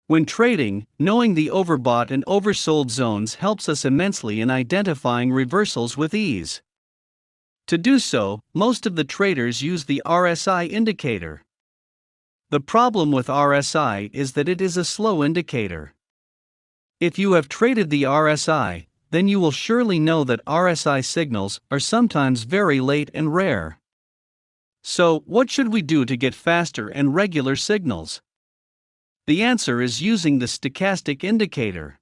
When trading, knowing the overbought and oversold zones helps us immensely in identifying reversals with ease. To do so, most of the traders use the RSI indicator. The problem with RSI is that it is a slow indicator. If you have traded the RSI, then you will surely know that RSI signals are sometimes very late and rare. So, what should we do to get faster and regular signals? The answer is using the stochastic indicator.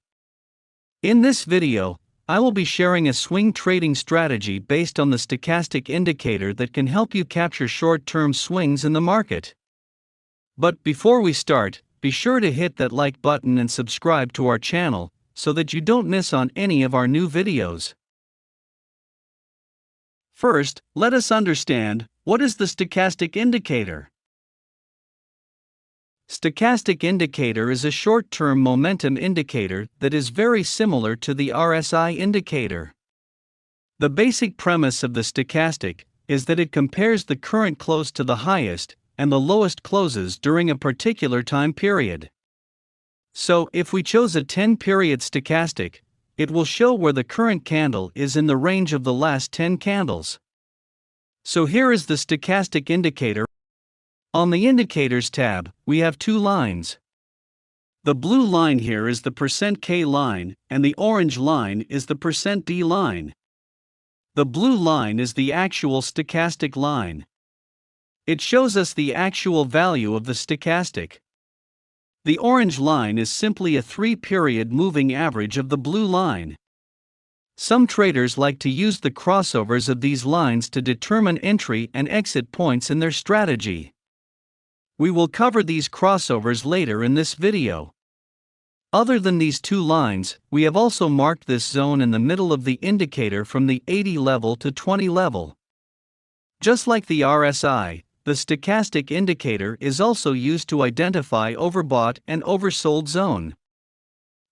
In this video, I will be sharing a swing trading strategy based on the stochastic indicator that can help you capture short-term swings in the market. But before we start, be sure to hit that like button and subscribe to our channel so that you don't miss on any of our new videos. First, let us understand, what is the stochastic indicator? Stochastic indicator is a short-term momentum indicator that is very similar to the RSI indicator. The basic premise of the stochastic is that it compares the current close to the highest and the lowest closes during a particular time period. So, if we chose a 10-period stochastic, it will show where the current candle is in the range of the last 10 candles. So here is the stochastic indicator. On the Indicators tab, we have two lines. The blue line here is the %K line, and the orange line is the %D line. The blue line is the actual stochastic line. It shows us the actual value of the stochastic. The orange line is simply a 3-period moving average of the blue line. Some traders like to use the crossovers of these lines to determine entry and exit points in their strategy. We will cover these crossovers later in this video. Other than these two lines, we have also marked this zone in the middle of the indicator from the 80 level to 20 level. Just like the RSI, the stochastic indicator is also used to identify overbought and oversold zone.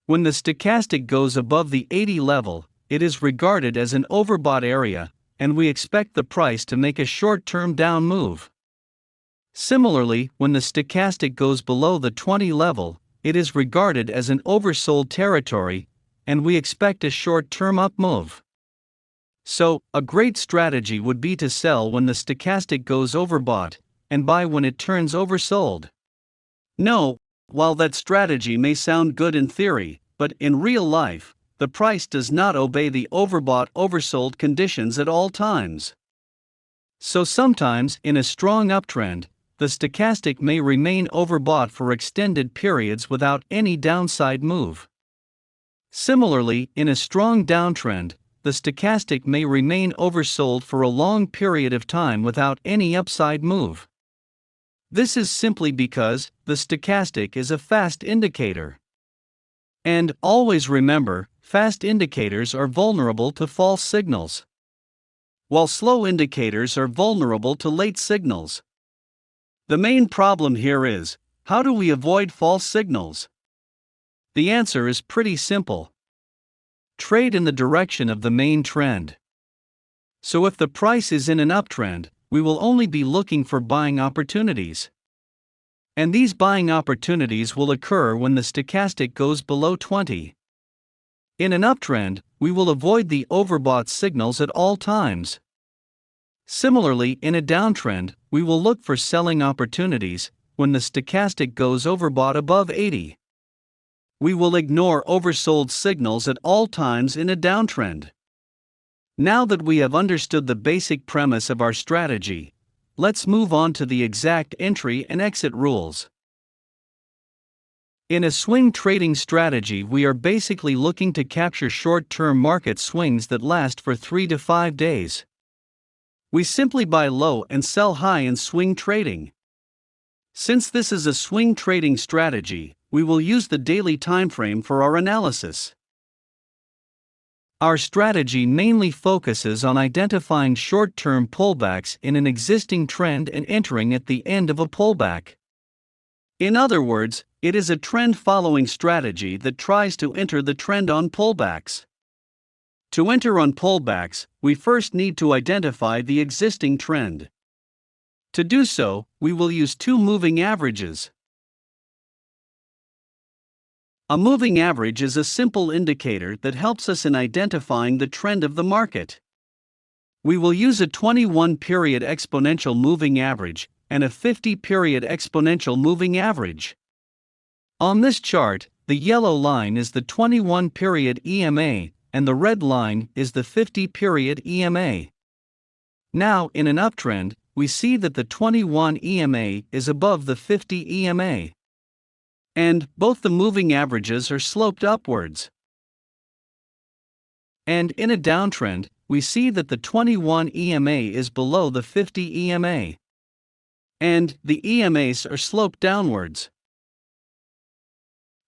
When the stochastic goes above the 80 level, it is regarded as an overbought area, and we expect the price to make a short-term down move. Similarly, when the stochastic goes below the 20 level, it is regarded as an oversold territory, and we expect a short-term up move. So, a great strategy would be to sell when the stochastic goes overbought, and buy when it turns oversold. No, while that strategy may sound good in theory, but in real life, the price does not obey the overbought-oversold conditions at all times. So sometimes, in a strong uptrend, the stochastic may remain overbought for extended periods without any downside move. Similarly, in a strong downtrend, the stochastic may remain oversold for a long period of time without any upside move. This is simply because the stochastic is a fast indicator. And always remember, fast indicators are vulnerable to false signals, while slow indicators are vulnerable to late signals. The main problem here is, how do we avoid false signals? The answer is pretty simple. Trade in the direction of the main trend. So if the price is in an uptrend, we will only be looking for buying opportunities. And these buying opportunities will occur when the stochastic goes below 20. In an uptrend, we will avoid the overbought signals at all times. Similarly, in a downtrend, we will look for selling opportunities when the stochastic goes overbought above 80. We will ignore oversold signals at all times in a downtrend. Now that we have understood the basic premise of our strategy, let's move on to the exact entry and exit rules. In a swing trading strategy, we are basically looking to capture short-term market swings that last for 3 to 5 days. We simply buy low and sell high in swing trading. Since this is a swing trading strategy, we will use the daily time frame for our analysis. Our strategy mainly focuses on identifying short-term pullbacks in an existing trend and entering at the end of a pullback. In other words, it is a trend-following strategy that tries to enter the trend on pullbacks. To enter on pullbacks, we first need to identify the existing trend. To do so, we will use two moving averages. A moving average is a simple indicator that helps us in identifying the trend of the market. We will use a 21-period exponential moving average and a 50-period exponential moving average. On this chart, the yellow line is the 21-period EMA, and the red line is the 50-period EMA. Now, in an uptrend, we see that the 21 EMA is above the 50 EMA. And both the moving averages are sloped upwards. And in a downtrend, we see that the 21 EMA is below the 50 EMA. And the EMAs are sloped downwards.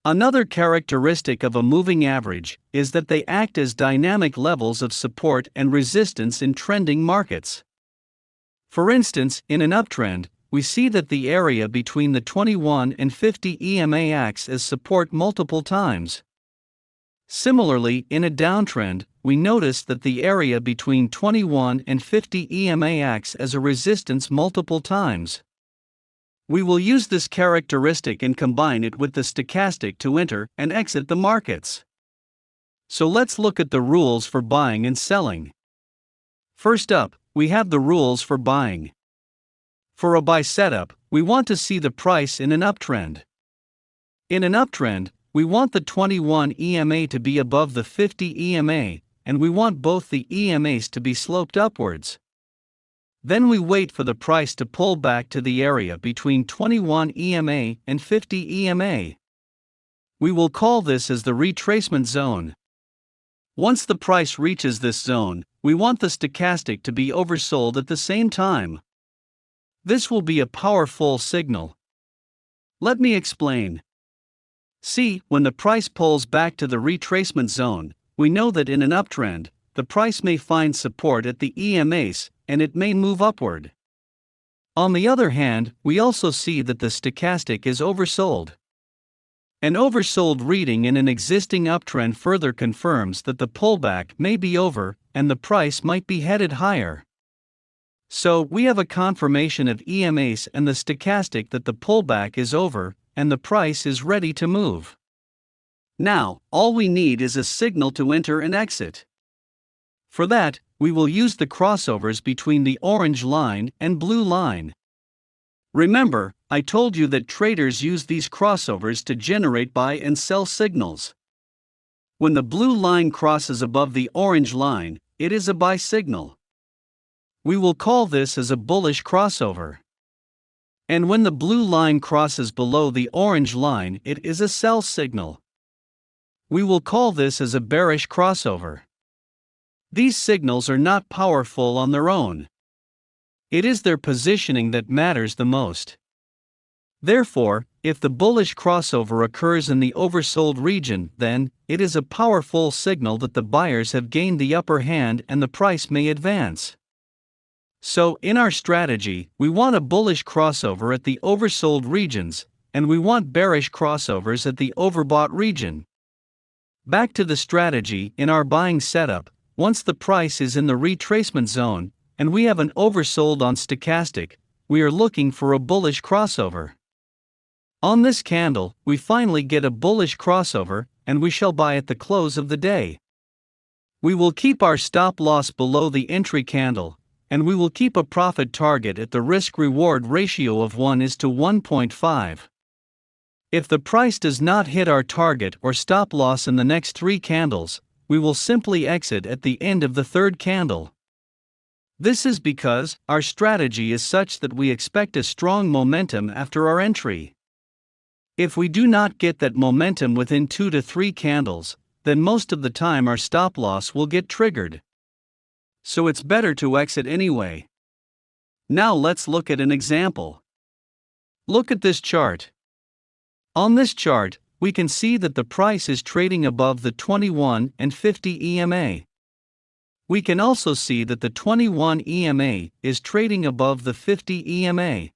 Another characteristic of a moving average is that they act as dynamic levels of support and resistance in trending markets. For instance, in an uptrend, we see that the area between the 21 and 50 EMA acts as support multiple times. Similarly, in a downtrend, we notice that the area between 21 and 50 EMA acts as a resistance multiple times. We will use this characteristic and combine it with the stochastic to enter and exit the markets. So let's look at the rules for buying and selling. First up, we have the rules for buying. For a buy setup, we want to see the price in an uptrend. In an uptrend, we want the 21 EMA to be above the 50 EMA, and we want both the EMAs to be sloped upwards. Then we wait for the price to pull back to the area between 21 EMA and 50 EMA. We will call this as the retracement zone. Once the price reaches this zone, we want the stochastic to be oversold at the same time. This will be a powerful signal. Let me explain. See, when the price pulls back to the retracement zone, we know that in an uptrend, the price may find support at the EMAs, and it may move upward. On the other hand, we also see that the stochastic is oversold. An oversold reading in an existing uptrend further confirms that the pullback may be over, and the price might be headed higher. So, we have a confirmation of EMAs and the stochastic that the pullback is over, and the price is ready to move. Now, all we need is a signal to enter and exit. For that, we will use the crossovers between the orange line and blue line. Remember, I told you that traders use these crossovers to generate buy and sell signals. When the blue line crosses above the orange line, it is a buy signal. We will call this as a bullish crossover. And when the blue line crosses below the orange line, it is a sell signal. We will call this as a bearish crossover. These signals are not powerful on their own. It is their positioning that matters the most. Therefore, if the bullish crossover occurs in the oversold region, then it is a powerful signal that the buyers have gained the upper hand and the price may advance. So, in our strategy, we want a bullish crossover at the oversold regions, and we want bearish crossovers at the overbought region. Back to the strategy, in our buying setup, once the price is in the retracement zone, and we have an oversold on stochastic, we are looking for a bullish crossover. On this candle, we finally get a bullish crossover, and we shall buy at the close of the day. We will keep our stop loss below the entry candle, and we will keep a profit target at the risk-reward ratio of 1:1.5. If the price does not hit our target or stop loss in the next 3 candles, we will simply exit at the end of the 3rd candle. This is because our strategy is such that we expect a strong momentum after our entry. If we do not get that momentum within 2 to 3 candles, then most of the time our stop loss will get triggered. So it's better to exit anyway. Now let's look at an example. Look at this chart. On this chart, we can see that the price is trading above the 21 and 50 EMA. We can also see that the 21 EMA is trading above the 50 EMA.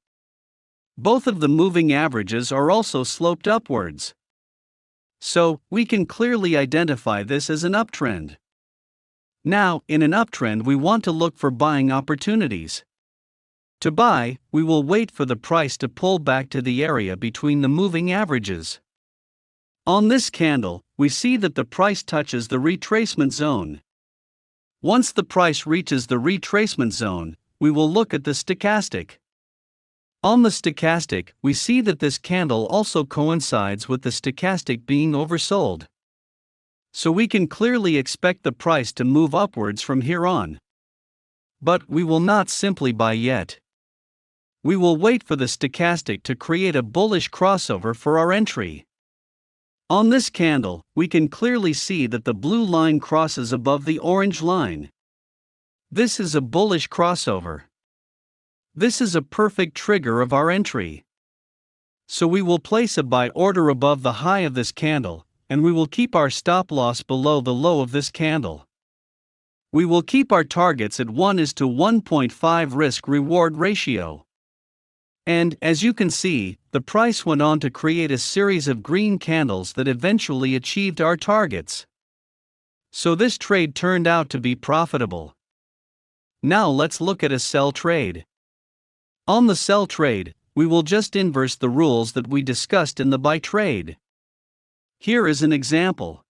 Both of the moving averages are also sloped upwards. So, we can clearly identify this as an uptrend. Now, in an uptrend, we want to look for buying opportunities. To buy, we will wait for the price to pull back to the area between the moving averages. On this candle, we see that the price touches the retracement zone. Once the price reaches the retracement zone, we will look at the stochastic. On the stochastic, we see that this candle also coincides with the stochastic being oversold. So we can clearly expect the price to move upwards from here on. But we will not simply buy yet. We will wait for the stochastic to create a bullish crossover for our entry. On this candle, we can clearly see that the blue line crosses above the orange line. This is a bullish crossover. This is a perfect trigger of our entry. So we will place a buy order above the high of this candle, and we will keep our stop loss below the low of this candle. We will keep our targets at 1:1.5 risk-reward ratio. And, as you can see, the price went on to create a series of green candles that eventually achieved our targets. So this trade turned out to be profitable. Now let's look at a sell trade. On the sell trade, we will just inverse the rules that we discussed in the buy trade. Here is an example.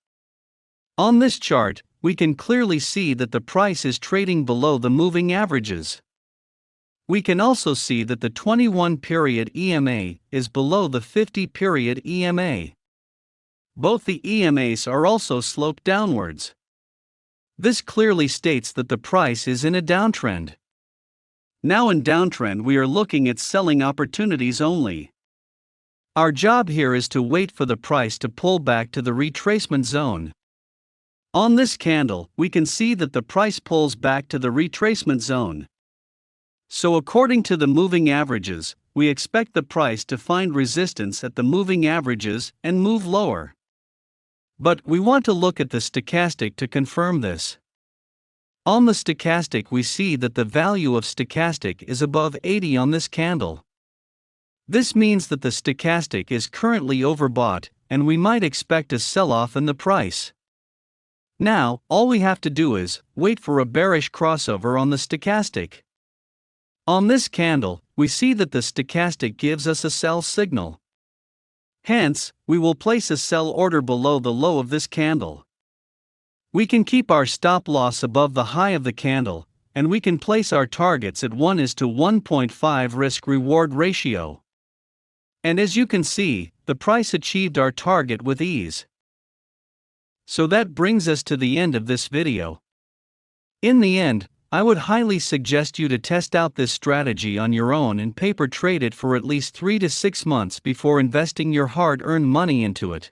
On this chart, we can clearly see that the price is trading below the moving averages. We can also see that the 21-period EMA is below the 50-period EMA. Both the EMAs are also sloped downwards. This clearly states that the price is in a downtrend. Now in downtrend we are looking at selling opportunities only. Our job here is to wait for the price to pull back to the retracement zone. On this candle, we can see that the price pulls back to the retracement zone. So according to the moving averages, we expect the price to find resistance at the moving averages and move lower. But we want to look at the stochastic to confirm this. On the stochastic we see that the value of stochastic is above 80 on this candle. This means that the stochastic is currently overbought, and we might expect a sell-off in the price. Now, all we have to do is wait for a bearish crossover on the stochastic. On this candle, we see that the stochastic gives us a sell signal. Hence, we will place a sell order below the low of this candle. We can keep our stop loss above the high of the candle, and we can place our targets at 1:1.5 risk-reward ratio. And as you can see, the price achieved our target with ease. So that brings us to the end of this video. In the end, I would highly suggest you to test out this strategy on your own and paper trade it for at least 3 to 6 months before investing your hard-earned money into it.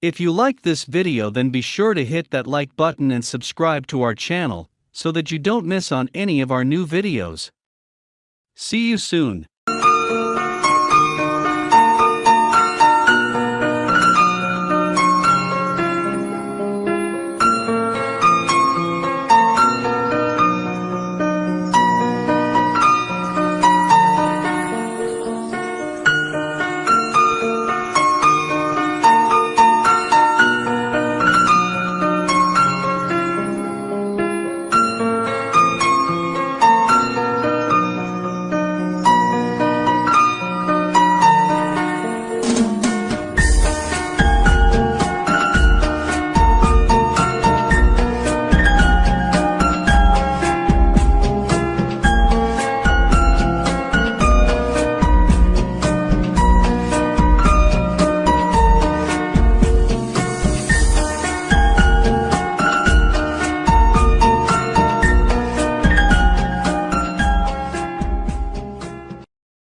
If you liked this video, then be sure to hit that like button and subscribe to our channel so that you don't miss on any of our new videos. See you soon.